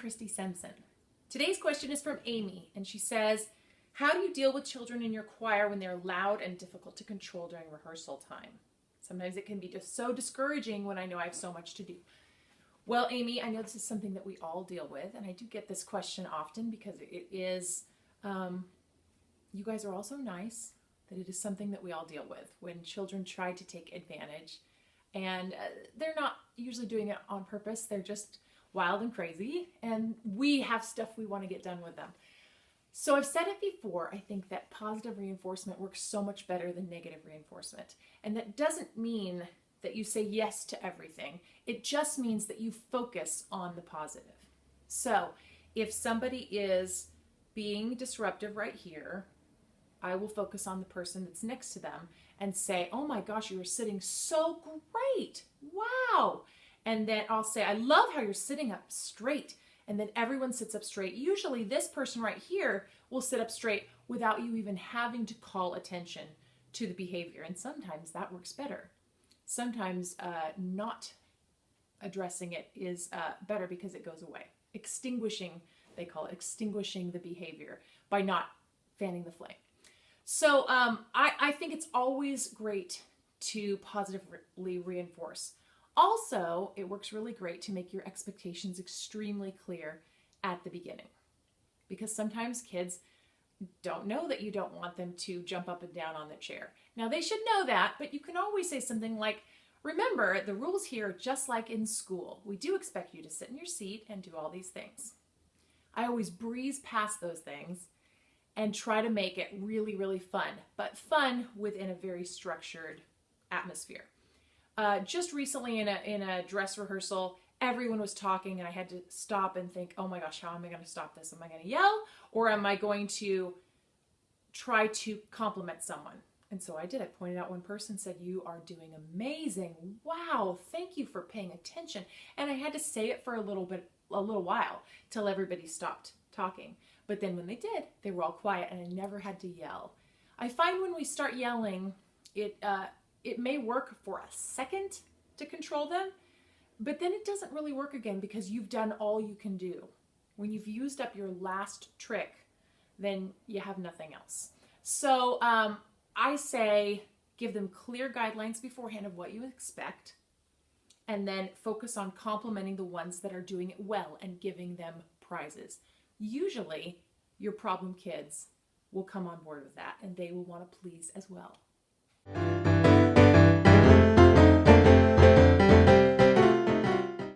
Christy Simpson. Today's question is from Amy, and she says, how do you deal with children in your choir when they're loud and difficult to control during rehearsal time? Sometimes it can be just so discouraging when I know I have so much to do. Well, Amy, I know this is something that we all deal with, and I do get this question often because it is, you guys are also nice, that it is something that we all deal with when children try to take advantage. And they're not usually doing it on purpose. They're just wild and crazy, and we have stuff we want to get done with them. So I've said it before, I think that positive reinforcement works so much better than negative reinforcement. And that doesn't mean that you say yes to everything. It just means that you focus on the positive. So if somebody is being disruptive right here, I will focus on the person that's next to them and say, oh my gosh, you are sitting so great. Wow. And then I'll say, I love how you're sitting up straight. And then everyone sits up straight. Usually this person right here will sit up straight without you even having to call attention to the behavior. And sometimes that works better. Sometimes not addressing it is better because it goes away. Extinguishing, they call it, extinguishing the behavior by not fanning the flame. So I think it's always great to positively reinforce. Also, it works really great to make your expectations extremely clear at the beginning, because sometimes kids don't know that you don't want them to jump up and down on the chair. Now, they should know that, but you can always say something like, remember, the rules here are just like in school. We do expect you to sit in your seat and do all these things. I always breeze past those things and try to make it really, really fun, but fun within a very structured atmosphere. Just recently in a dress rehearsal, everyone was talking and I had to stop and think, oh my gosh, how am I going to stop this? Am I going to yell, or am I going to try to compliment someone? And so I did. I pointed out one person, said, you are doing amazing. Wow, thank you for paying attention. And I had to say it for a little while till everybody stopped talking. But then when they did, they were all quiet and I never had to yell. I find when we start yelling, it may work for a second to control them, but then it doesn't really work again because you've done all you can do. When you've used up your last trick, then you have nothing else. So I say give them clear guidelines beforehand of what you expect, and then focus on complimenting the ones that are doing it well and giving them prizes. Usually, your problem kids will come on board with that and they will want to please as well.